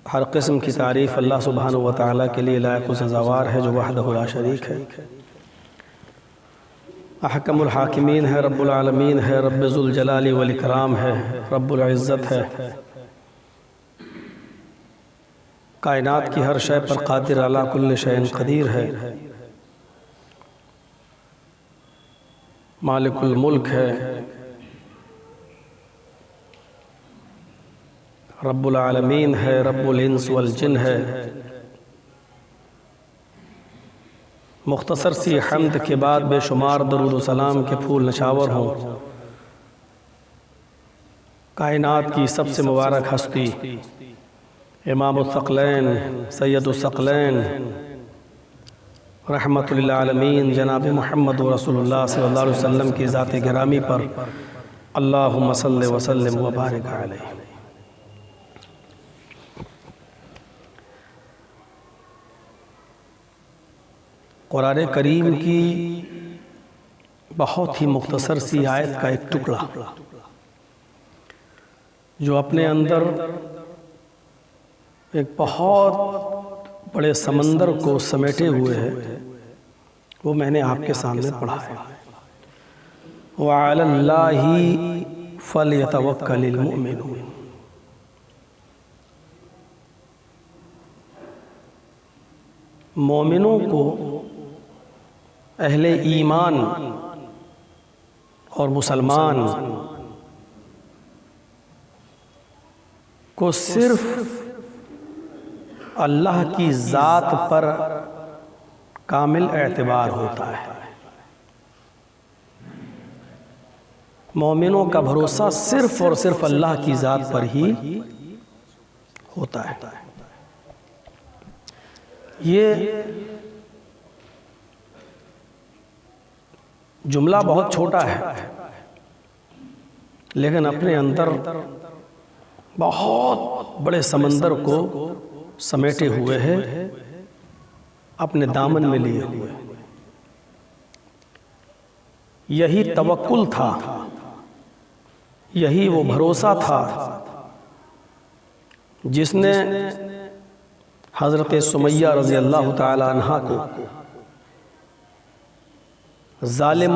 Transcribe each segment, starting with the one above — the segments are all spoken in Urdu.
ہر قسم کی تعریف اللہ سبحانہ و تعالیٰ کے لیے لائق و سزاوار ہے، جو وحدہ لا شریک ہے۔ احکم الحاکمین ہے، رب العالمین ہے، رب ذوالجلال والاکرام ہے، رب العزت ہے، کائنات کی ہر شے پر قادر، علی کل شیء قدیر ہے، مالک الملک ہے، رب العالمین ہے، رب الانس والجن ہے۔ مختصر سی حمد کے بعد بے شمار درود و سلام کے پھول نشاور ہوں کائنات کی سب سے مبارک ہستی، امام الثقلین، سید الثقلین، رحمت للعالمین، جناب محمد رسول اللہ صلی اللہ علیہ وسلم کی ذات گرامی پر اللہم صلی وسلم وبارک علیہ۔ قرآن کریم کی بہت ہی مختصر سی آیت کا ایک ٹکڑا جو اپنے اندر ایک بہت بڑے سمندر کو سمیٹے ہوئے ہے، وہ میں نے آپ کے سامنے پڑھا ہے۔ وَعَلَى اللَّهِ فَلْيَتَوَكَّلِ الْمُؤْمِنُونَ۔ مومنوں کو، اہل ایمان اور مسلمان کو صرف اللہ کی ذات پر کامل اعتبار ہوتا ہے۔ مومنوں کا بھروسہ صرف اور صرف اللہ کی ذات پر ہی ہوتا ہے۔ یہ جملہ بہت چھوٹا ہے، لیکن اپنے اندر بہت بڑے سمندر کو سمیٹے ہوئے ہے، اپنے دامن میں لیے ہوئے۔ یہی توکل تھا، یہی وہ بھروسہ تھا جس نے حضرت سمیہ رضی اللہ تعالی عنہا کو ظالم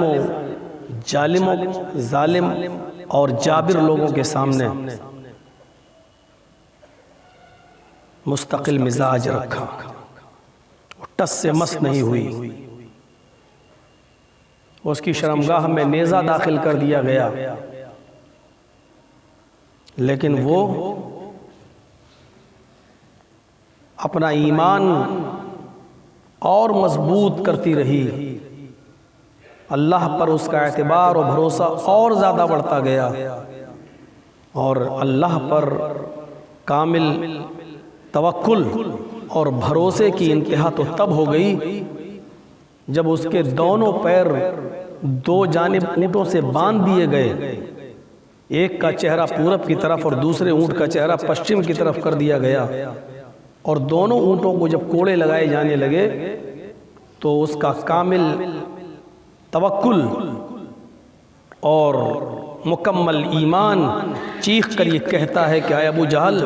اور جابر لوگوں کے سامنے مستقل مزاج رکھا، ٹس سے مس نہیں ہوئی، اس کی شرمگاہ میں نیزہ داخل کر دیا گیا، لیکن وہ اپنا ایمان اور مضبوط کرتی رہی، اللہ پر اس کا اعتبار و بھروسہ اور زیادہ بڑھتا گیا، اور اللہ پر کامل توکل اور بھروسے کی انتہا تو تب ہو گئی جب اس کے دونوں پیر دو جانب اونٹوں سے باندھ دیے گئے، ایک کا چہرہ پورب کی طرف اور دوسرے اونٹ کا چہرہ پشچم کی طرف کر دیا گیا، اور دونوں اونٹوں کو جب کوڑے لگائے جانے لگے تو اس کا کامل توکل اور مکمل ایمان چیخ کر یہ کہتا ہے کہ اے ابو جہل،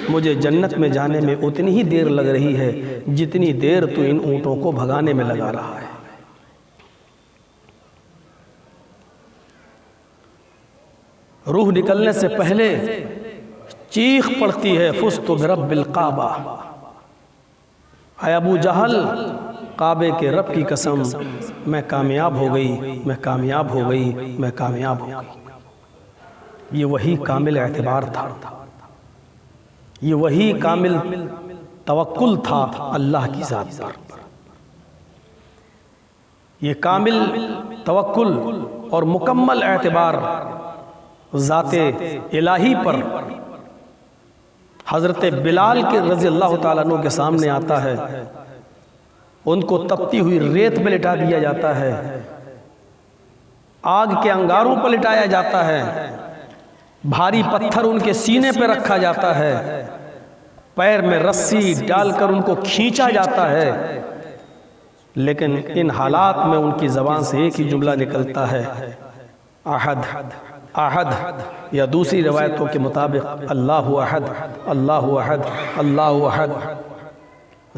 مجھے جنت میں جانے میں اتنی ہی دیر لگ رہی ہے جتنی دیر تو ان اونٹوں کو بھگانے میں لگا رہا ہے۔ روح نکلنے سے پہلے چیخ پڑتی ہے فزت برب الکعبہ، اے ابو جہل، کعبے کے رب کی قسم، میں کامیاب ہو گئی، میں کامیاب ہو گئی، میں کامیاب ہو گئی۔ یہ وہی کامل اعتبار تھا، یہ وہی کامل توکل تھا اللہ کی ذات پر۔ یہ کامل توکل اور مکمل اعتبار ذات الہی پر حضرت بلال کے رضی اللہ تعالیٰ عنہ کے سامنے آتا ہے، ان کو تپتی ہوئی ریت پہ لٹا دیا جاتا ہے، آگ کے انگاروں پر لٹایا جاتا ہے، بھاری پتھر ان کے سینے پہ رکھا جاتا ہے، پیر میں رسی ڈال کر ان کو کھینچا جاتا ہے، لیکن ان حالات میں ان کی زبان سے ایک ہی جملہ نکلتا ہے، احد احد یا دوسری روایتوں کے مطابق اللہ احد، اللہ احد، اللہ احد۔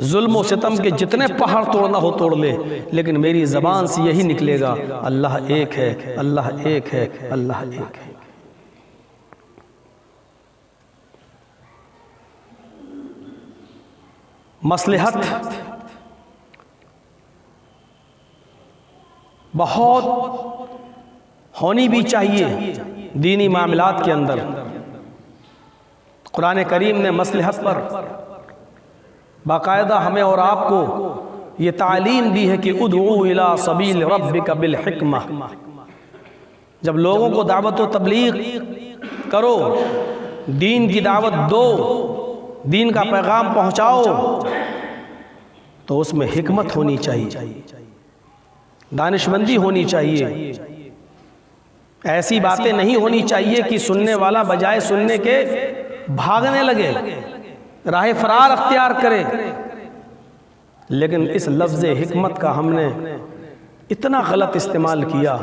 ظلم و ستم کے جتنے پہاڑ توڑنا ہو توڑ لے، لیکن میری زبان سے یہی نکلے گا، اللہ ایک ہے، اللہ ایک ہے، اللہ ایک ہے۔ مصلحت بہت ہونی بھی چاہیے دینی معاملات کے اندر۔ قرآن کریم نے مصلحت پر باقاعدہ ہمیں اور آپ کو یہ تعلیم دی ہے کہ ادعو الی سبیل ربک بالحکمہ، جب لوگوں کو دعوت و تبلیغ کرو، دین کی دعوت دو، دین کا پیغام پہنچاؤ، تو اس میں حکمت ہونی چاہیے، دانشمندی ہونی چاہیے۔ ایسی باتیں نہیں ہونی چاہیے کہ سننے والا بجائے سننے کے بھاگنے لگے، راہ فرار اختیار کرے۔ لیکن اس لفظ حکمت کا ہم نے اتنا غلط استعمال کیا،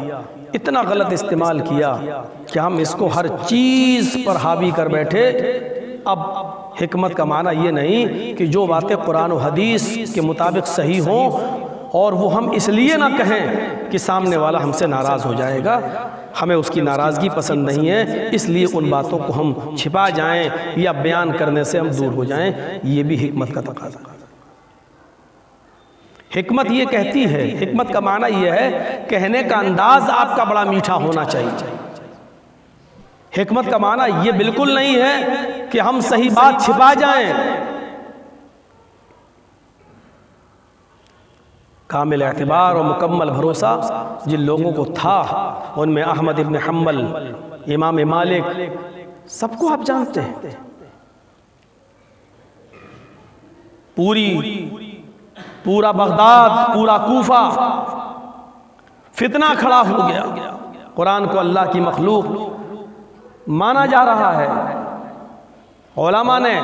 اتنا غلط استعمال کیا کہ ہم اس کو ہر چیز پر حاوی کر بیٹھے۔ اب حکمت کا معنی یہ نہیں کہ جو باتیں قرآن و حدیث کے مطابق صحیح ہوں اور وہ ہم اس لیے نہ کہیں کہ سامنے والا ہم سے ناراض ہو جائے گا، ہمیں اس کی ناراضگی پسند نہیں ہے، اس لیے ان باتوں کو ہم چھپا جائیں یا بیان کرنے سے ہم دور ہو جائیں۔ یہ بھی حکمت کا تقاضا ہے۔ حکمت یہ کہتی ہے، حکمت کا معنی یہ ہے کہنے کا انداز آپ کا بڑا میٹھا ہونا چاہیے۔ حکمت کا معنی یہ بالکل نہیں ہے کہ ہم صحیح بات چھپا جائیں۔ کامل اعتبار اور مکمل بھروسہ جن لوگوں کو تھا، ان میں احمد ابن حنبل، امام مالک، سب کو آپ جانتے ہیں۔ پورا بغداد، پورا کوفہ فتنہ کھڑا ہو گیا، قرآن کو اللہ کی مخلوق مانا جا رہا ہے۔ علماء نے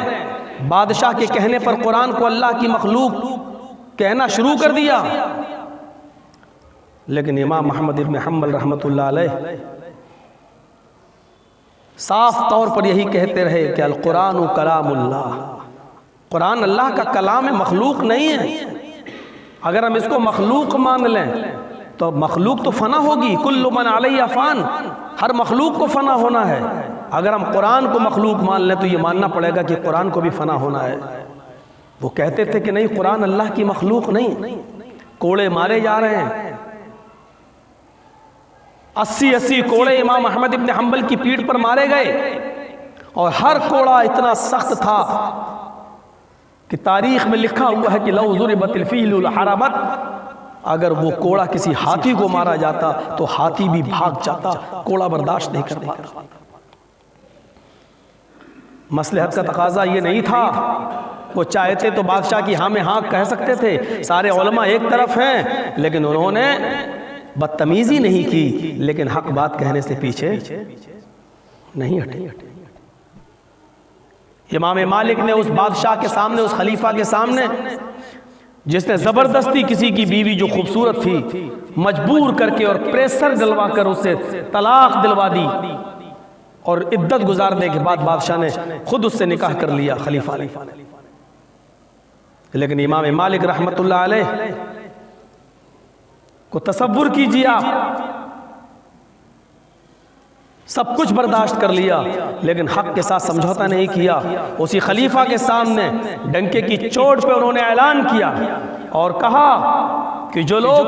بادشاہ کے کہنے پر قرآن کو اللہ کی مخلوق کہنا شروع کر دیا، لیکن امام محمد ابن حنبل رحمۃ اللہ علیہ صاف طور پر یہی کہتے رہے کہ القرآن کلام اللہ، قرآن اللہ کا کلام ہے، مخلوق نہیں ہے۔ اگر ہم اس کو مخلوق مان لیں تو مخلوق تو فنا ہوگی، کل من علیہ فان، ہر مخلوق کو فنا ہونا ہے۔ اگر ہم قرآن کو مخلوق مان لیں تو یہ ماننا پڑے گا کہ قرآن کو بھی فنا ہونا ہے۔ وہ کہتے تھے کہ نہیں، قرآن اللہ کی مخلوق نہیں۔ کوڑے مارے جا رہے ہیں، 80 کوڑے امام احمد ابن حنبل کی پیٹھ پر مارے گئے، اور ہر کوڑا اتنا سخت تھا کہ تاریخ میں لکھا ہوا ہے کہ لو ضربت الفیل لحربت، اگر وہ کوڑا کسی ہاتھی کو مارا جاتا تو ہاتھی بھی بھاگ جاتا، کوڑا برداشت نہیں کر پاتا۔ مصلحت کا تقاضا یہ نہیں تھا، وہ چاہتے تو بادشاہ کی ہاں میں ہاں کہہ سکتے تھے، سارے علماء ایک طرف ہیں، لیکن انہوں نے بدتمیزی نہیں کی، لیکن حق بات کہنے سے پیچھے نہیں ہٹے۔ امام مالک نے اس بادشاہ کے سامنے، اس خلیفہ کے سامنے، جس نے زبردستی کسی کی بیوی جو خوبصورت تھی مجبور کر کے اور پریسر دلوا کر اسے طلاق دلوا دی، اور عدت گزارنے کے بعد بادشاہ نے خود اس سے نکاح کر لیا خلیفہ نے۔ لیکن امام مالک رحمت اللہ علیہ کو تصور کیجیے آپ، سب کچھ برداشت کر لیا لیکن حق کے ساتھ سمجھوتا نہیں کیا۔ اسی خلیفہ کے سامنے ڈنکے کی چوٹ پہ انہوں نے اعلان کیا اور کہا کہ جو لوگ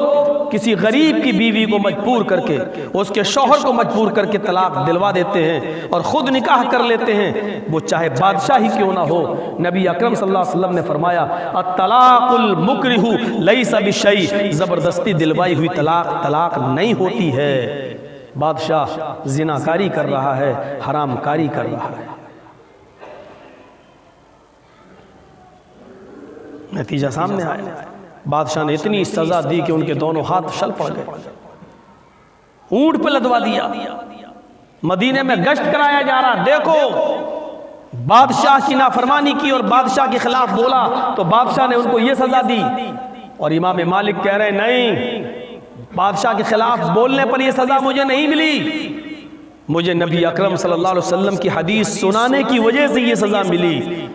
کسی غریب کی بیوی کو مجبور کر کے، اس کے شوہر کو مجبور کر کے طلاق دلوا دیتے ہیں اور خود نکاح کر لیتے ہیں، وہ چاہے بادشاہ ہی کیوں نہ ہو، نبی اکرم صلی اللہ علیہ وسلم نے فرمایا الطلاق المکرہ لیس بشیء، زبردستی دلوائی ہوئی طلاق نہیں ہوتی ہے۔ بادشاہ زناکاری کر رہا ہے، حرام کاری کر رہا ہے۔ نتیجہ سامنے آیا، بادشاہ نے اتنی سزا دی کہ ان کے دونوں ہاتھ شل پڑ گئے، اونٹ پہ لدوا دیا۔ مدینے میں گشت کرایا جا رہا، دیکھو بادشاہ کی نافرمانی کی اور بادشاہ کے خلاف بولا تو بادشاہ نے ان کو یہ سزا دی، اور امام مالک کہہ رہے ہیں نہیں، بادشاہ کے خلاف بولنے پر یہ سزا مجھے نہیں ملی، مجھے نبی اکرم صلی اللہ علیہ وسلم کی حدیث سنانے کی وجہ سے یہ سزا ملی،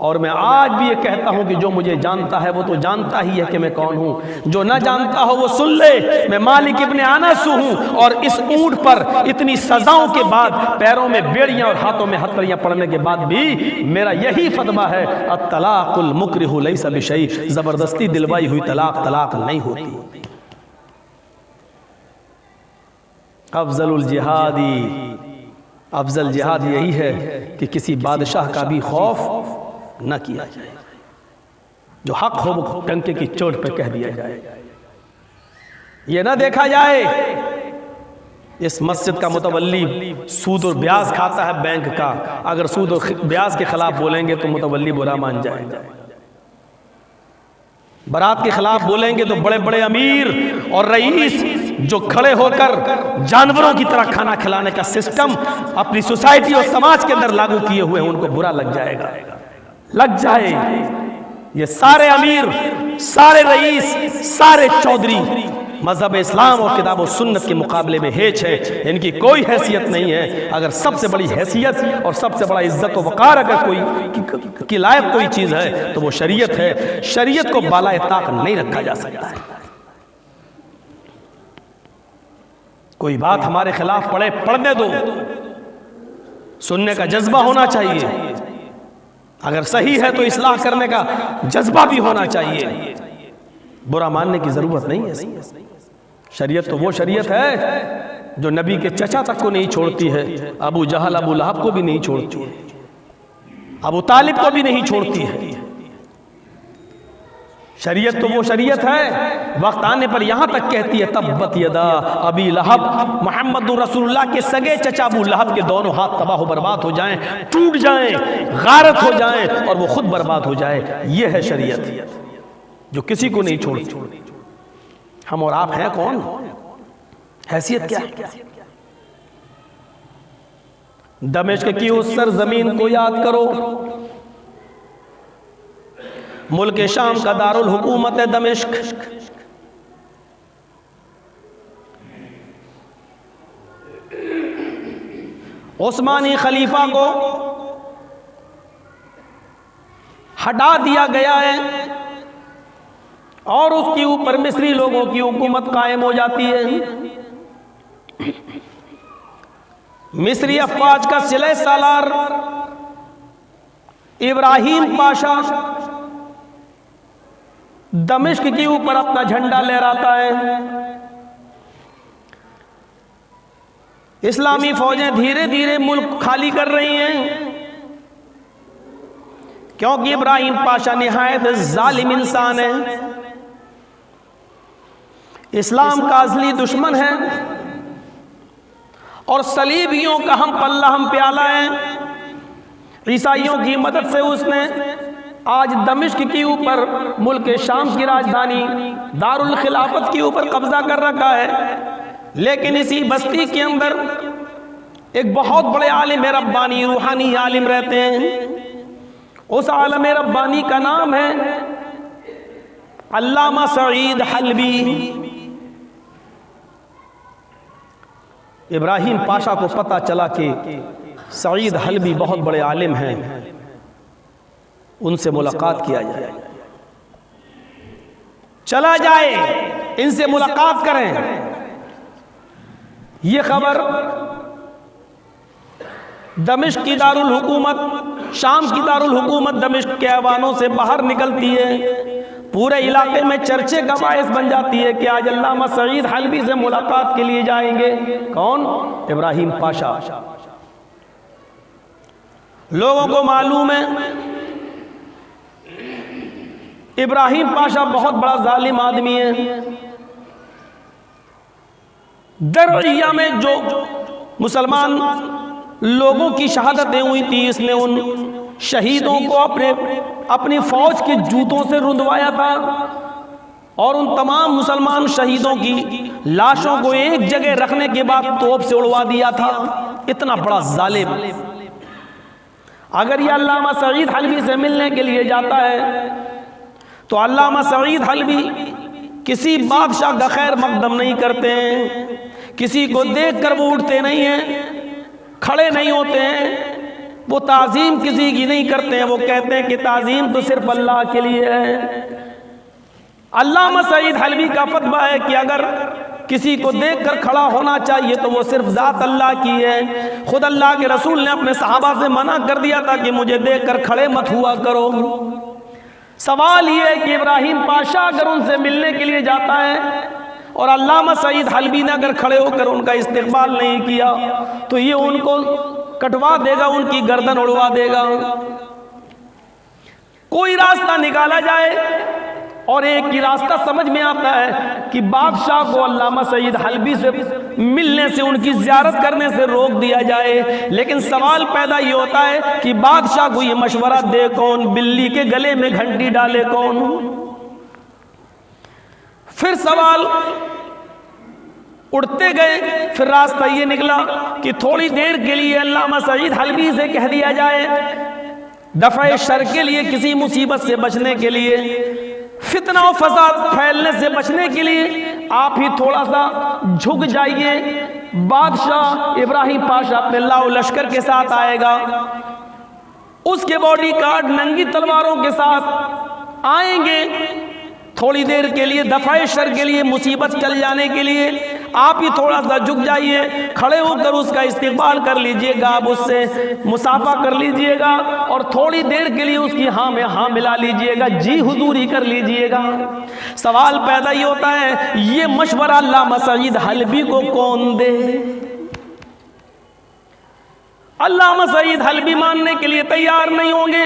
اور میں آج بھی یہ کہتا ہوں کہ جو مجھے جانتا ہے وہ تو جانتا ہی ہے کہ میں کون ہوں، جو نہ جانتا ہو وہ سن لے، میں مالک ابن انس ہوں، اور اس اونٹ پر اتنی سزاؤں کے بعد، پیروں میں بیڑیاں اور ہاتھوں میں ہتھکڑیاں پڑنے کے بعد بھی میرا یہی فتویٰ ہے، الطلاق المکرہ لیس بشیء، زبردستی دلوائی ہوئی طلاق طلاق نہیں ہوتی۔ افضل الجہادی، افضل جہاد یہی ہے کہ کسی بادشاہ کا بھی خوف نہ کیا جائے، جو حق ہو وہ ڈنکے کی چوٹ پہ کہہ دیا جائے، یہ نہ دیکھا جائے اس مسجد کا متولی سود اور بیاج کھاتا ہے بینک کا، اگر سود اور بیاج کے خلاف بولیں گے تو متولی برا مان جائے گا، برات کے خلاف بولیں گے تو بڑے بڑے امیر اور رئیس جو کھڑے ہو کر جانوروں کی طرح کھانا کھلانے کا سسٹم اپنی سوسائٹی اور سماج کے اندر لاگو کیے ہوئے ہیں، ان کو برا لگ جائے گا، لگ جائے۔ یہ سارے امیر، سارے رئیس، سارے چودھری مذہب اسلام اور کتاب و سنت کے مقابلے میں ہیچ ہے، ان کی کوئی حیثیت نہیں ہے۔ اگر سب سے بڑی حیثیت اور سب سے بڑا عزت و وقار اگر کوئی کی لائق کوئی چیز ہے تو وہ شریعت ہے، شریعت کو بالائے طاق نہیں رکھا جا سکتا ہے۔ کوئی بات ہمارے خلاف پڑے، پڑھنے دو، سننے کا جذبہ ہونا چاہیے، اگر صحیح ہے تو اصلاح کرنے کا جذبہ بھی ہونا چاہیے، برا ماننے کی ضرورت نہیں ہے۔ شریعت تو وہ شریعت ہے جو نبی کے چچا تک کو نہیں چھوڑتی ہے، ابو جہل ابو لہب کو بھی نہیں چھوڑتی ہے، ابو طالب کو بھی نہیں چھوڑتی ہے۔ شریعت تو وہ شریعت ہے وقت آنے پر یہاں تک کہتی ہے تبت یدا ابی لہب، محمد رسول اللہ کے سگے چچا ابو لہب کے دونوں ہاتھ تباہ و برباد ہو جائیں، ٹوٹ جائیں، غارت ہو جائیں اور وہ خود برباد ہو جائے، یہ ہے شریعت جو کسی کو نہیں چھوڑتی۔ ہم اور آپ ہیں کون؟ حیثیت کیا ہے؟ دمشق کی اس سرزمین کو یاد کرو، ملک شام کا دارالحکومت ہے دمشق، عثمانی خلیفہ کو ہٹا دیا گیا ہے اور اس کے اوپر مصری لوگوں کی حکومت قائم ہو جاتی ہے۔ مصری افواج کا سلح سالار ابراہیم پاشا دمشق کے اوپر اپنا جھنڈا لہراتا ہے۔ اسلامی فوجیں دھیرے دھیرے ملک خالی کر رہی ہیں کیونکہ ابراہیم پاشا نہایت ظالم انسان ہے، اسلام کا اصلی دشمن ہے اور صلیبیوں کا ہم پلہ ہم پیالہ ہے۔ عیسائیوں کی مدد سے اس نے آج دمشق کے اوپر ملک شام کی راجدھانی دارالخلافت کے اوپر قبضہ کر رکھا ہے، لیکن اسی بستی کے اندر ایک بہت بڑے عالم ربانی، روحانی عالم رہتے ہیں۔ اس عالم ربانی کا نام ہے علامہ سعید حلبی۔ ابراہیم پاشا کو پتہ چلا کہ سعید حلبی بہت بڑے عالم ہیں، ان سے ملاقات کیا جائے، چلا جائے ان سے ملاقات کریں۔ یہ خبر دمشق کی دارالحکومت، شام کی دارالحکومت دمشق کے ایوانوں سے باہر نکلتی ہے، پورے علاقے میں چرچے کا باعث بن جاتی ہے کہ آج علامہ سعید حلبی سے ملاقات کے لیے جائیں گے۔ کون؟ ابراہیم پاشا۔ لوگوں کو معلوم ہے ابراہیم پاشا بہت بڑا ظالم آدمی ہے۔ درعیہ میں جو مسلمان لوگوں کی شہادتیں ہوئی تھی، اس نے ان شہیدوں کو اپنی فوج کے جوتوں سے رندوایا تھا اور ان تمام مسلمان شہیدوں کی لاشوں کو ایک جگہ رکھنے کے بعد توپ سے اڑوا دیا تھا۔ اتنا بڑا ظالم، اگر یہ علامہ سعید حلبی سے ملنے کے لیے جاتا ہے تو علامہ سعید حلبی کسی بادشاہ کا خیر مقدم نہیں کرتے ہیں، کسی کو دیکھ کر وہ اٹھتے نہیں ہیں، کھڑے نہیں ہوتے ہیں، وہ تعظیم کسی کی نہیں کرتے ہیں، وہ کہتے ہیں کہ تعظیم تو صرف اللہ کے لیے ہے۔ علامہ سعید حلبی کا فتویٰ ہے کہ اگر کسی کو دیکھ کر کھڑا ہونا چاہیے تو وہ صرف ذات اللہ کی ہے۔ خود اللہ کے رسول نے اپنے صحابہ سے منع کر دیا تھا کہ مجھے دیکھ کر کھڑے مت ہوا کرو۔ سوال یہ ہے کہ ابراہیم پاشا اگر ان سے ملنے کے لیے جاتا ہے اور علامہ سعید حلبی نے اگر کھڑے ہو کر ان کا استقبال نہیں کیا تو یہ ان کو کٹوا دے گا، ان کی گردن اڑوا دے گا۔ کوئی راستہ نکالا جائے، اور ایک ہی راستہ سمجھ میں آتا ہے کہ بادشاہ کو علامہ سعید حلبی سے ملنے سے، ان کی زیارت کرنے سے روک دیا جائے۔ لیکن سوال پیدا یہ ہوتا ہے کہ بادشاہ کو یہ مشورہ دے کون، بلی کے گلے میں گھنٹی ڈالے کون؟ پھر سوال اڑتے گئے، پھر راستہ یہ نکلا کہ تھوڑی دیر کے لیے علامہ سعید حلبی سے کہہ دیا جائے، دفع شر کے لیے، کسی مصیبت سے بچنے کے لیے، فتنہ و فساد پھیلنے سے بچنے کے لیے آپ ہی تھوڑا سا جھک جائیے۔ بادشاہ ابراہیم پاشا اپنے لاؤ لشکر کے ساتھ آئے گا، اس کے باڈی گارڈ ننگی تلواروں کے ساتھ آئیں گے، تھوڑی دیر کے لیے دفع شر کے لیے، مصیبت چل جانے کے لیے آپ ہی تھوڑا سا جھک جائیے، کھڑے ہو کر اس کا استقبال کر لیجئے گا، آپ اس سے مصافحہ کر لیجئے گا، اور تھوڑی دیر کے لیے اس کی ہاں میں ہاں ملا لیجئے گا، جی حضوری کر لیجئے گا۔ سوال پیدا یہ ہوتا ہے یہ مشورہ علامہ سعید حلبی کو کون دے؟ علامہ سعید حلبی ماننے کے لیے تیار نہیں ہوں گے،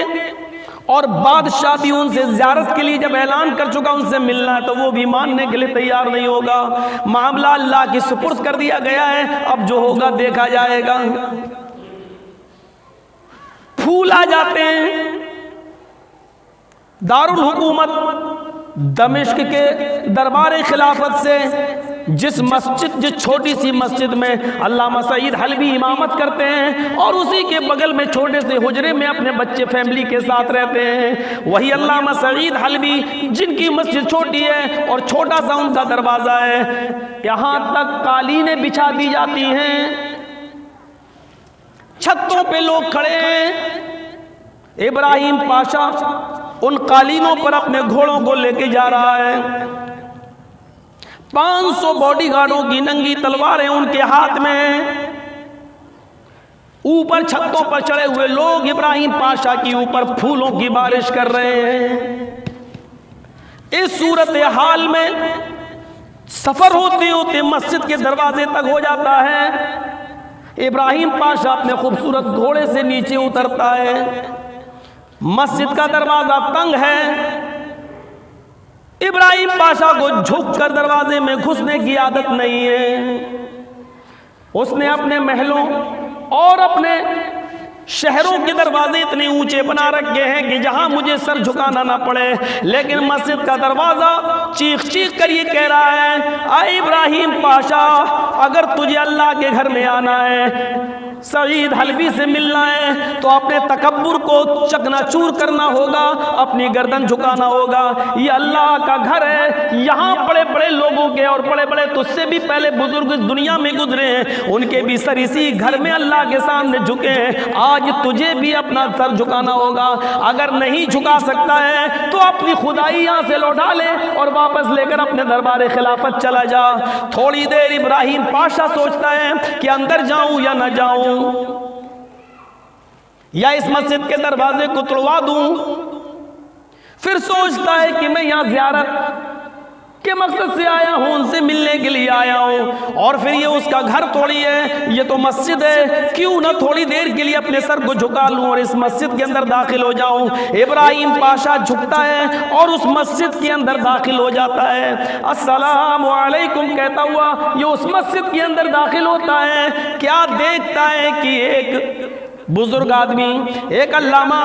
اور بادشاہ بھی ان سے زیارت کے لیے جب اعلان کر چکا ان سے ملنا تو وہ بھی ماننے کے لیے تیار نہیں ہوگا۔ معاملہ اللہ کی سپرد کر دیا گیا ہے، اب جو ہوگا دیکھا جائے گا۔ پھول آ جاتے ہیں۔ دارالحکومت دمشق کے دربار خلافت سے جس چھوٹی سی مسجد میں علامہ سعید حلبی امامت کرتے ہیں، اور اسی کے بغل میں چھوٹے سے حجرے میں اپنے بچے فیملی کے ساتھ رہتے ہیں، وہی علامہ سعید حلبی جن کی مسجد چھوٹی ہے اور چھوٹا سا ان کا دروازہ ہے، یہاں تک قالینیں بچھا دی جاتی ہیں، چھتوں پہ لوگ کھڑے ہیں۔ ابراہیم پاشا ان قالینوں پر اپنے گھوڑوں کو لے کے جا رہا ہے، 500 باڈی گارڈوں کی ننگی تلواریں ان کے ہاتھ میں ہیں، اوپر چھتوں پر چڑھے ہوئے لوگ ابراہیم پاشا کی اوپر پھولوں کی بارش کر رہے ہیں۔ اس صورتحال میں سفر ہوتے ہوتے مسجد کے دروازے تک ہو جاتا ہے۔ ابراہیم پاشا اپنے خوبصورت گھوڑے سے نیچے اترتا ہے، مسجد کا دروازہ تنگ ہے، ابراہیم پاشا کو جھک کر دروازے میں گھسنے کی عادت نہیں ہے، اس نے اپنے محلوں اور اپنے شہروں کے دروازے اتنے اونچے بنا رکھے ہیں کہ جہاں مجھے سر جھکانا نہ پڑے، لیکن مسجد کا دروازہ چیخ چیخ کر یہ کہہ رہا ہے، اے ابراہیم پاشا، اگر تجھے اللہ کے گھر میں آنا ہے، سعید حلبی سے ملنا ہے، تو اپنے تکبر کو چکنا چور کرنا ہوگا، اپنی گردن جھکانا ہوگا، یہ اللہ کا گھر ہے، یہاں بڑے بڑے لوگوں کے اور بڑے بڑے تجھ سے بھی پہلے بزرگ اس دنیا میں گزرے ہیں، ان کے بھی سر اسی گھر میں اللہ کے سامنے جھکے ہیں، آج تجھے بھی اپنا سر جھکانا ہوگا، اگر نہیں جھکا سکتا ہے تو اپنی خدائی یہاں سے لوٹا لے اور واپس لے کر اپنے دربار خلافت چلا جا۔ تھوڑی دیر ابراہیم پاشا سوچتا ہے کہ اندر جاؤں یا نہ جاؤں، یا اس مسجد کے دروازے کو توڑوا دوں، پھر سوچتا ہے کہ میں یہاں زیارت کے مقصد سے آیا ہوں، ان سے ملنے کے لیے آیا ہوں، اور پھر یہ اس کا گھر تھوڑی ہے، یہ تو مسجد ہے، کیوں نہ تھوڑی دیر کے لیے اپنے سر کو جھکا لوں اور اس مسجد کے اندر داخل ہو جاؤں۔ ابراہیم پاشا جھکتا ہے اور اس مسجد کے اندر داخل ہو جاتا ہے، السلام علیکم کہتا ہوا یہ اس مسجد کے اندر داخل ہوتا ہے، کیا دیکھتا ہے کہ ایک بزرگ آدمی، ایک علامہ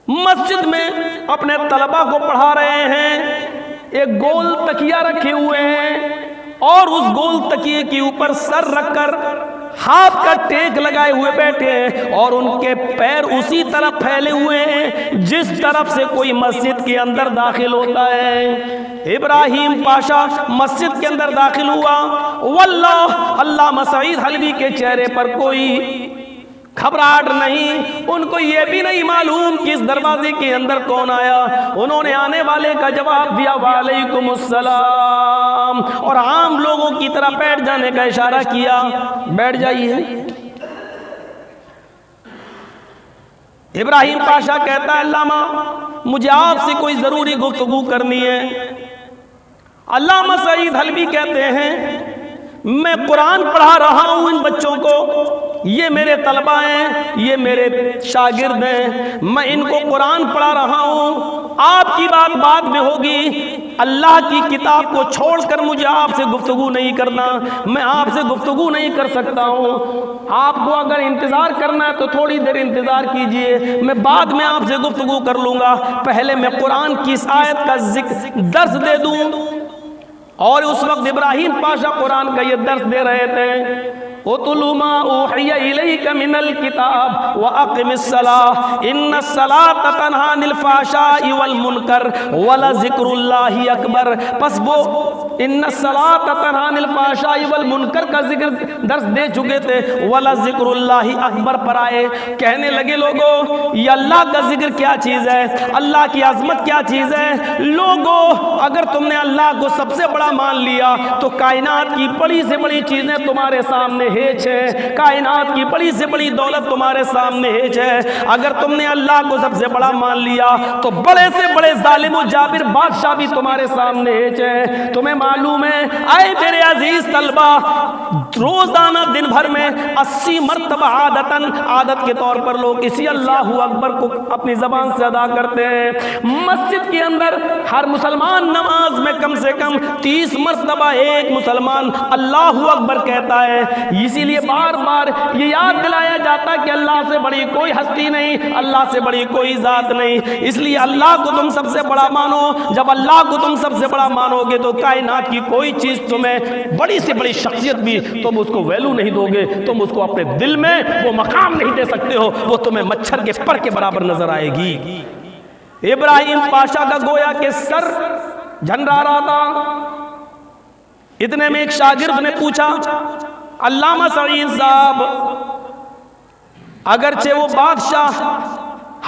مسجد میں اپنے طلبہ کو پڑھا رہے ہیں، ایک گول تکیہ رکھے ہوئے ہیں، اور اس گول تکیے کے اوپر سر رکھ کر ہاتھ کا ٹیک لگائے ہوئے بیٹھے ہیں، اور ان کے پیر اسی طرف پھیلے ہوئے ہیں جس طرف سے کوئی مسجد کے اندر داخل ہوتا ہے۔ ابراہیم پاشا مسجد کے اندر داخل ہوا، واللہ علامہ سعید حلبی کے چہرے پر کوئی گھبراہٹ نہیں، ان کو یہ بھی نہیں معلوم کہ اس دروازے کے اندر کون آیا۔ انہوں نے آنے والے کا جواب دیا وعلیکم السلام، اور عام لوگوں کی طرح بیٹھ جانے کا اشارہ کیا، بیٹھ جائیے۔ ابراہیم پاشا کہتا ہے علامہ مجھے آپ سے کوئی ضروری گفتگو کرنی ہے۔ علامہ سعید حلبی کہتے ہیں میں قرآن پڑھا رہا ہوں ان بچوں کو، یہ میرے طلبہ ہیں، یہ میرے شاگرد ہیں، میں ان کو قرآن پڑھا رہا ہوں، آپ کی بات بعد میں ہوگی، اللہ کی کتاب کو چھوڑ کر مجھے آپ سے گفتگو نہیں کرنا، میں آپ سے گفتگو نہیں کر سکتا ہوں، آپ کو اگر انتظار کرنا ہے تو تھوڑی دیر انتظار کیجئے، میں بعد میں آپ سے گفتگو کر لوں گا، پہلے میں قرآن کی اس آیت کا درس دے دوں۔ اور اس وقت ابراہیم پاشا قرآن کا یہ درس دے رہے تھے، اُتْلُ مَا أُوحِيَ إِلَيْكَ مِنَ الْكِتَابِ وَأَقِمِ الصَّلَاةَ إِنَّ الصَّلَاةَ تَنْهَىٰ عَنِ الْفَحْشَاءِ وَالْمُنكَرِ وَلَذِكْرُ اللَّهِ أَكْبَرُ، پس وہ ان الصلاۃ تنہی عن الفحشاء والمنکر کا ذکر درس دے چکے تھے، وَلَذِكْرُ اللَّهِ اکبر پر آئے، کہنے لگے لوگوں یہ اللہ کا ذکر کیا چیز ہے، اللہ کی عظمت کیا چیز ہے، لوگوں اگر تم نے اللہ کو سب سے بڑا مان لیا تو کائنات کی بڑی سے بڑی چیزیں تمہارے سامنے ہیچ ہے، کائنات کی بڑی سے بڑی دولت تمہارے سامنے ہیچ ہے، اگر تم نے اللہ کو سب سے بڑا مان لیا تو بڑے سے بڑے ظالم و جابر بادشاہ بھی تمہارے سامنے ہیچ ہے۔ تمہیں معلوم ہے اے میرے عزیز طلبہ، روزانہ دن بھر میں 80 مرتبہ عادت کے طور پر لوگ اسی اللہ اکبر کو اپنی زبان سے ادا کرتے ہیں۔ مسجد کے اندر ہر مسلمان نماز میں کم سے کم 30 مرتبہ ایک مسلمان اللہ اکبر کہتا ہے، اسی لیے بار بار یہ یاد دلایا جاتا ہے کہ اللہ سے بڑی کوئی ہستی نہیں، اللہ سے بڑی کوئی ذات نہیں، اس لیے اللہ کو تم سب سے بڑا مانو۔ جب اللہ کو تم سب سے بڑا مانو گے تو کائنات کی کوئی چیز تمہیں بڑی سے بڑی شخصیت بھی تم اس کو ویلو نہیں دو گے، تم اس کو اپنے دل میں وہ مقام نہیں دے سکتے ہو، وہ تمہیں مچھر کے پر کے برابر نظر آئے گی۔ ابراہیم پاشا کا گویا کہ سر جھنڈا رہا تھا، اتنے میں ایک شاگرد نے پوچھا علامہ سعید صاحب اگرچہ وہ بادشاہ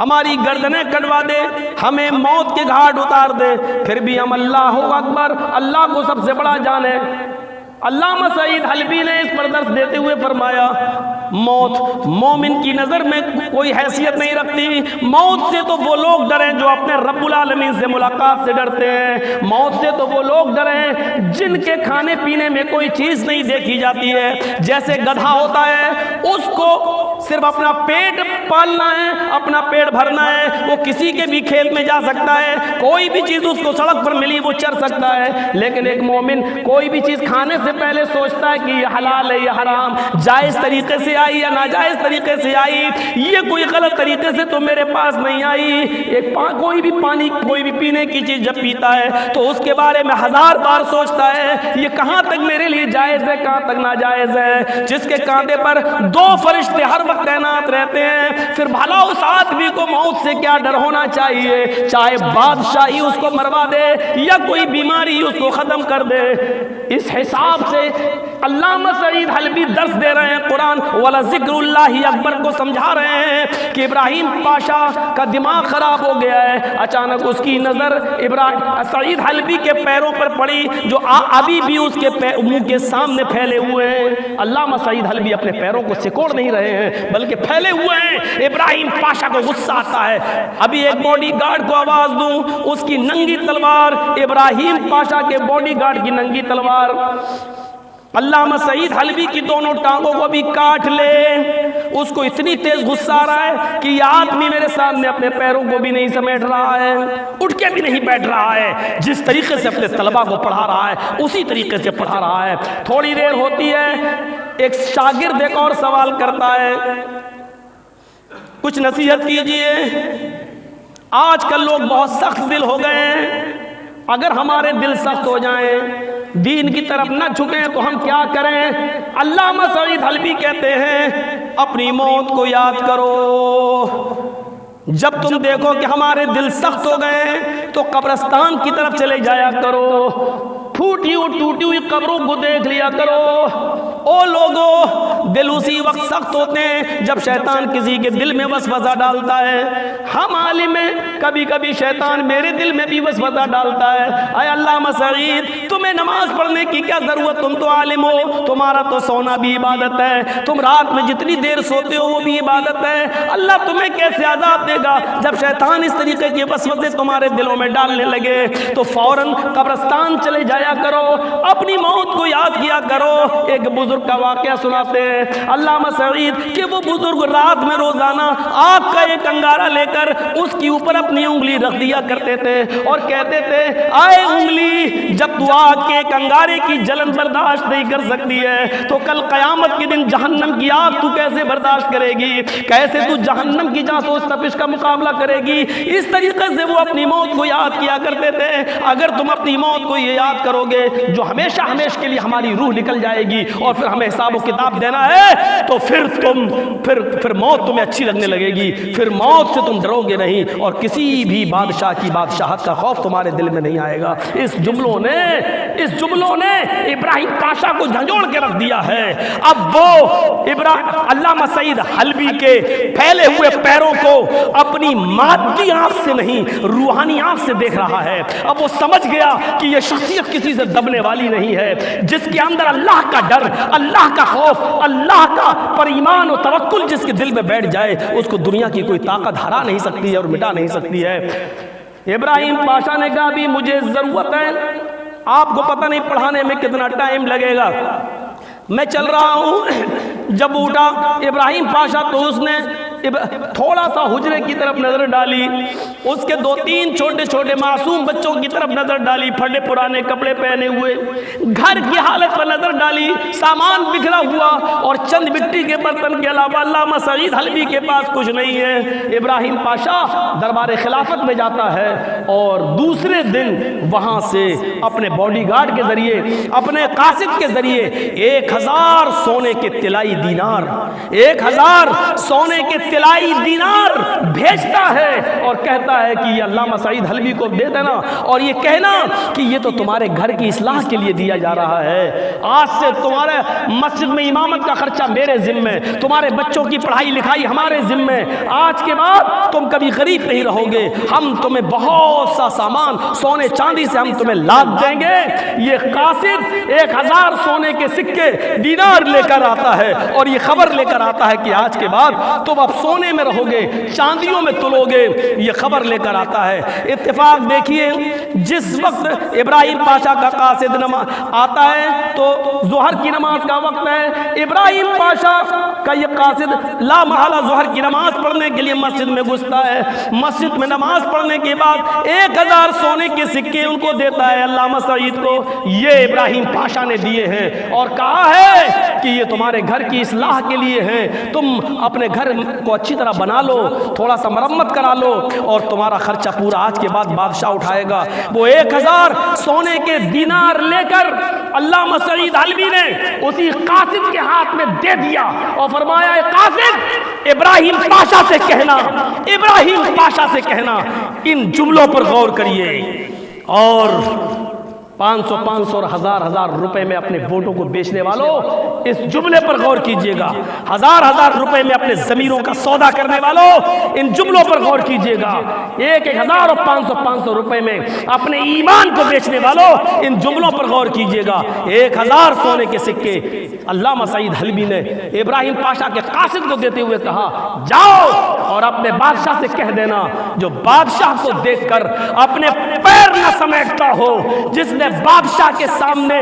ہماری گردنیں کٹوا دے، ہمیں موت کے گھاٹ اتار دے، پھر بھی ہم اللہ اکبر، اللہ کو سب سے بڑا جانے۔ علامہ سعید حلبی نے اس پر درس دیتے ہوئے فرمایا موت مومن کی نظر میں کوئی حیثیت نہیں رکھتی، موت سے تو وہ لوگ ڈریں جو اپنے رب العالمین سے ملاقات سے ڈرتے ہیں، موت سے تو وہ لوگ ڈریں جن کے کھانے پینے میں کوئی چیز نہیں دیکھی جاتی ہے، جیسے گدھا ہوتا ہے اس کو صرف اپنا پیٹ پالنا ہے، اپنا پیٹ بھرنا ہے، وہ کسی کے بھی کھیت میں جا سکتا ہے، کوئی بھی چیز اس کو سڑک پر ملی وہ چر سکتا ہے، لیکن ایک مومن کوئی بھی چیز کھانے سے پہلے سوچتا ہے کہ یہ حلال ہے یہ حرام، جائز طریقے سے آئی یا ناجائز طریقے سے آئی، یہ کوئی غلط طریقے سے تو میرے پاس نہیں آئی۔ کوئی بھی پانی کوئی بھی پینے کی چیز جب پیتا ہے تو اس کے بارے میں 1000 بار سوچتا ہے یہ کہاں تک میرے لیے جائز ہے کہاں تک ناجائز ہے۔ جس کے کاندھے پر 2 فرشتے ہر وقت تعینات رہتے ہیں، پھر بھلا اس آدمی کو موت سے کیا ڈر ہونا چاہیے، چاہے بادشاہی اس کو مروا دے یا کوئی بیماری اس کو ختم کر دے۔ اس حساب سے علامہ سعید حلبی درس دے رہے ہیں قرآن وَلَذِكْرُ اللَّهِ اکبر کو سمجھا رہے ہیں کہ ابراہیم پاشا کا دماغ خراب ہو گیا ہے۔ اچانک اس کی نظر سعید حلبی کے پیروں پر پڑی جو ابھی بھی اس کے منہ کے سامنے پھیلے ہوئے ہیں۔ علامہ سعید حلبی اپنے پیروں کو سکوڑ نہیں رہے ہیں بلکہ پھیلے ہوئے ہیں۔ ابراہیم پاشا کو غصہ آتا ہے، ابھی ایک باڈی گارڈ کو آواز دوں، اس کی ننگی تلوار ابراہیم پاشا کے باڈی گارڈ کی ننگی تلوار علامہ سعید حلبی کی دونوں ٹانگوں کو بھی کاٹ لے۔ اس کو اتنی تیز غصہ آ رہا ہے کہ یہ آدمی میرے سامنے اپنے پیروں کو بھی نہیں سمیٹ رہا ہے، اٹھ کے بھی نہیں بیٹھ رہا ہے، جس طریقے سے اپنے طلبہ کو پڑھا رہا ہے اسی طریقے سے پڑھا رہا ہے۔ تھوڑی دیر ہوتی ہے، ایک شاگرد ایک اور سوال کرتا ہے کچھ نصیحت کیجئے، آج کل لوگ بہت سخت دل ہو گئے ہیں، اگر ہمارے دل سخت ہو جائیں دین کی طرف نہ جھکیں تو ہم کیا کریں؟ علامہ سعید حلبی کہتے ہیں اپنی موت کو یاد کرو، جب تم دیکھو کہ ہمارے دل سخت ہو گئے تو قبرستان کی طرف چلے جایا کرو، پھوٹی اور ٹوٹی ہوئی قبروں کو دیکھ لیا کرو۔ او لوگو، دل اسی وقت سخت ہوتے ہیں جب شیطان کسی کے دل میں وسوسہ ڈالتا ہے۔ ہم عالم ہیں، کبھی کبھی شیطان میرے دل میں بھی وسوسہ ڈالتا ہے۔ اے علامہ سعید، تمہیں نماز پڑھنے کی کیا ضرورت؟ تم تو عالم ہو، تمہارا تو سونا بھی عبادت ہے، تم رات میں جتنی دیر سوتے ہو وہ بھی عبادت ہے۔ اللہ تمہیں کیسے عذاب دے گا؟ جب شیطان اس طریقے کے وسوسے تمہارے دلوں میں ڈالنے لگے تو فوراً قبرستان چلے جایا کرو، اپنی موت کو یاد کیا کرو۔ ایک بزرگ کا واقعہ سناتے ہیں علامہ سعید کہ وہ بزرگ رات میں روزانہ آگ کا ایک انگارہ لے کر اس کے اوپر اپنی انگلی رکھ دیا کرتے تھے اور کہتے تھے، آئے انگلی، جب تو آگ کے ایک انگارے کی جلن برداشت نہیں کر سکتی ہے تو کل قیامت کے دن جہنم کی آگ تو کیسے برداشت کرے گی؟ کیسے تو جہنم کی جاسوس تپش کا مقابلہ کرے گی؟ اس طریقے سے وہ اپنی موت کو یاد کیا کرتے تھے۔ اگر تم اپنی موت کو یہ یاد کرو گے جو ہمیشہ ہمیشہ کے لیے ہماری روح نکل جائے گی اور پھر ہمیں حساب و کتاب دینا ہے، تو پھر موت تمہیں اچھی لگنے لگے گی، پھر موت سے تم ڈرو گے نہیں اور کسی بھی بادشاہ کی بادشاہت کا خوف تمہارے دل میں نہیں آئے گا۔ اس جملوں نے ابراہیم پاشا کو جھنجھوڑ کے رکھ دیا ہے۔ اب وہ علامہ سعید حلبی کے پھیلے ہوئے پیروں کو اپنی مادی آنکھ سے نہیں روحانی آنکھ سے دیکھ رہا ہے۔ اب وہ سمجھ گیا کہ یہ شخصیت کسی سے دبنے والی نہیں ہے، جس کے اندر اللہ کا ڈر، اللہ کا خوف، اللہ کا پر ایمان و توکل جس کے دل میں بیٹھ جائے، اس کو دنیا کی کوئی طاقت ہرا نہیں سکتی ہے اور مٹا نہیں سکتی ہے۔ ابراہیم پاشا نے کہا بھی مجھے ضرورت ہے، آپ کو پتہ نہیں پڑھانے میں کتنا ٹائم لگے گا، میں چل رہا ہوں۔ جب اٹھا ابراہیم پاشا تو اس نے تھوڑا سا حجرے کی طرف نظر ڈالی، اس کے 2-3 چھوٹے چھوٹے معصوم بچوں کی طرف نظر ڈالی، پھٹے پرانے کپڑے پہنے ہوئے، گھر کی حالت پر نظر ڈالی، سامان بکھرا ہوا اور چند مٹی کے برتن کے علاوہ علامہ سعید حلبی کے پاس کچھ نہیں ہے۔ ابراہیم پاشا دربار خلافت میں جاتا ہے اور دوسرے دن وہاں سے اپنے باڈی گارڈ کے ذریعے، اپنے قاصد کے ذریعے 1000 سونے کے طلائی دینار، 1000 سونے کے طلائی دینار بھیجتا ہے اور کہتا ہے کہ یہ علامہ سعید حلبی کو دے دینا اور یہ کہنا کہ یہ تو تمہارے گھر کی اصلاح کے لیے دیا جا رہا ہے، آج سے تمہارے مسجد میں امامت کا خرچہ میرے ذمہ، تمہارے بچوں کی پڑھائی لکھائی ہمارے ذمہ، آج کے بعد تم کبھی غریب نہیں رہو گے، ہم تمہیں بہت سا سامان سونے چاندی سے ہم تمہیں لاد دیں گے۔ یہ قاصد 1000 سونے کے سکے دینار لے کر آتا ہے اور یہ خبر لے کر آتا ہے کہ آج کے بعد تم اب سونے میں رہو گے، چاندیوں میں تلو گے، یہ خبر لے کر آتا ہے۔ اتفاق دیکھیے، جس وقت ابراہیم پاشا کا قاصد آتا ہے تو ظہر کی نماز کا وقت ہے، ابراہیم پاشا کا یہ قاصد لا محالہ ظہر کی نماز پڑھنے کے لیے مسجد میں گھستا ہے۔ مسجد میں نماز پڑھنے کے بعد 1000 سونے کے سکے ان کو دیتا ہے علامہ سعید کو، یہ ابراہیم پاشا نے دیے ہیں اور کہا ہے کہ یہ تمہارے گھر کی اصلاح کے لیے ہیں، تم اپنے گھر کو اچھی طرح بنا لو، تھوڑا سا مرمت کرا لو اور تمہارا خرچہ پورا آج کے بعد بادشاہ اٹھائے گا۔ وہ 1000 سونے کے دینار لے کر علامہ سعید حلبی نے اسی قاصد کے ہاتھ میں دے دیا اور فرمایا، اے قاصد، ابراہیم پاشا سے کہنا، ابراہیم پاشا سے کہنا ان جملوں پر غور کریے اور 500 اور 1000 روپے میں اپنے ووٹوں کو بیچنے والوں اس جملے پر غور کیجئے گا، 1000 روپے میں اپنے ضمیروں کا سودا کرنے والوں ان جملوں پر غور کیجئے گا، 1000 اور 500 روپے میں اپنے ایمان کو بیچنے والوں ان جملوں پر غور کیجئے گا۔ 1000 سونے کے سکے علامہ سعید حلبی نے ابراہیم پاشا کے قاصد کو دیتے ہوئے کہا، جاؤ اور اپنے بادشاہ سے کہہ دینا جو بادشاہ کو دیکھ کر اپنے پیر نہ سمیٹتا ہو، جس نے بادشاہ کے سامنے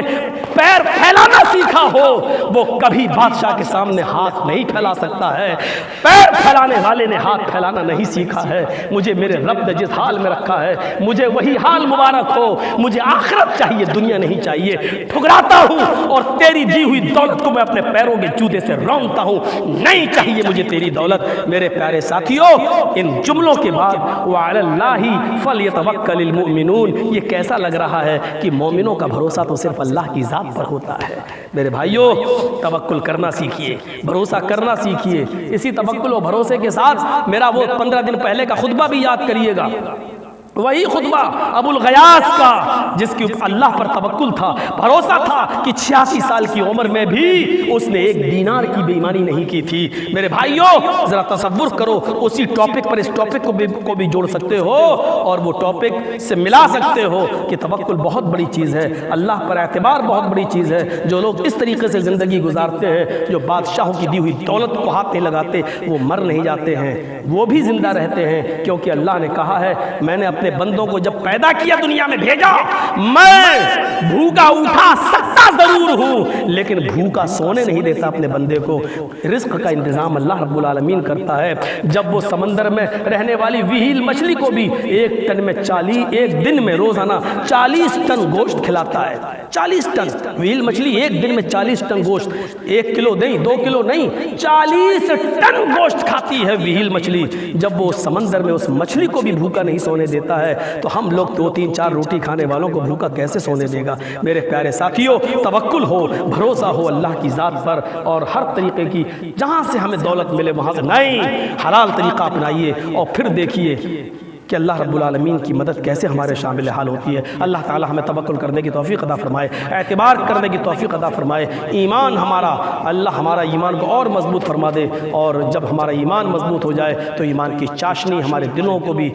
پیر پھیلانا سیکھا ہو وہ کبھی بادشاہ کے سامنے ہاتھ نہیں پھیلا سکتا ہے، پیر پھیلانے والے نے ہاتھ پھیلانا نہیں سیکھا ہے۔ مجھے میرے رب نے جس حال میں رکھا ہے مجھے وہی حال مبارک ہو، مجھے آخرت چاہیے، دنیا نہیں چاہیے، ٹھکراتا ہوں اور تیری دی ہوئی دولت کو میں اپنے پیروں کے جوتے سے رونتا ہوں، نہیں چاہیے مجھے تیری دولت۔ میرے پیارے ساتھیوں، ان جملوں کے بعد وَعَلَى اللَّهِ فَلْيَتَوَكَّلِ الْمُؤْمِنُونَ، یہ کیسا لگ رہا ہے کہ کہ مومنوں کا بھروسہ تو صرف اللہ کی ذات پر ہوتا ہے۔ میرے بھائیوں، توکل کرنا سیکھیے، بھروسہ کرنا سیکھیے۔ اسی توکل و بھروسے کے ساتھ میرا وہ 15 دن پہلے کا خطبہ بھی یاد کریے گا، وہی خطبہ ابو الغیاث کا، جس کی اللہ پر توکل تھا، بھروسہ تھا کہ 86 سال کی عمر میں بھی اس نے 1 دینار کی بے ایمانی نہیں کی تھی۔ میرے بھائیوں، ذرا تصور کرو، اسی ٹاپک پر اس ٹاپک کو بھی جوڑ سکتے ہو اور وہ ٹاپک سے ملا سکتے ہو کہ توکل بہت بڑی چیز ہے، اللہ پر اعتبار بہت بڑی چیز ہے۔ جو لوگ اس طریقے سے زندگی گزارتے ہیں، جو بادشاہوں کی دی ہوئی دولت کو ہاتھ نہیں لگاتے، وہ مر نہیں جاتے ہیں، وہ بھی زندہ رہتے ہیں، کیونکہ اللہ نے کہا ہے میں نے اپنے بندوں کو جب پیدا کیا دنیا میں بھیجا، میں بھوکا اٹھا سکتا ضرور ہوں لیکن بھوکا سونے نہیں دیتا اپنے بندے کو۔ رزق کا انتظام اللہ رب العالمین کرتا ہے۔ جب وہ سمندر میں رہنے والی ویہیل مچھلی کو بھی ایک دن میں روزانہ 40 ٹن گوشت کھلاتا ہے، 40 ٹن ویہیل مچھلی ایک دن میں 40 ٹن گوشت، 1 کلو نہیں، 2 کلو نہیں، 40 ٹن گوشت کھاتی ہے ویہیل مچھلی۔ جب وہ سمندر میں اس مچھلی کو بھی بھوکا نہیں سونے دیتا ہے تو ہم لوگ 2-3-4 روٹی کھانے والوں کو بھوکا کیسے سونے دے گا؟ میرے پیارے ساتھیوں، توکل ہو، بھروسہ ہو اللہ کی ذات پر، اور ہر طریقے کی جہاں سے ہمیں دولت ملے وہاں سے نہیں، حلال طریقہ اپنائیے اور پھر دیکھیے کہ اللہ رب العالمین کی مدد کیسے ہمارے شامل حال ہوتی ہے۔ اللہ تعالی ہمیں توکل کرنے کی توفیق عطا فرمائے، اعتبار کرنے کی توفیق عطا فرمائے، ایمان اللہ ہمارا ایمان کو اور مضبوط فرما دے، اور جب ہمارا ایمان مضبوط ہو جائے تو ایمان کی چاشنی ہمارے دلوں کو بھی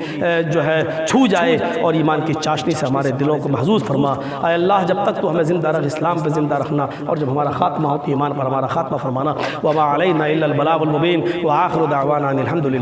جو ہے چھو جائے، اور ایمان کی چاشنی سے ہمارے دلوں کو محظوظ فرما۔ اے اللہ، جب تک تو ہمیں زندہ رکھ، اسلام پہ زندہ رکھنا، اور جب ہمارا خاتمہ ہو تو ایمان پر ہمارا خاتمہ فرمانا۔ وما علینا الا البلاغ المبین، وآخر دعوانا ان الحمد للہ۔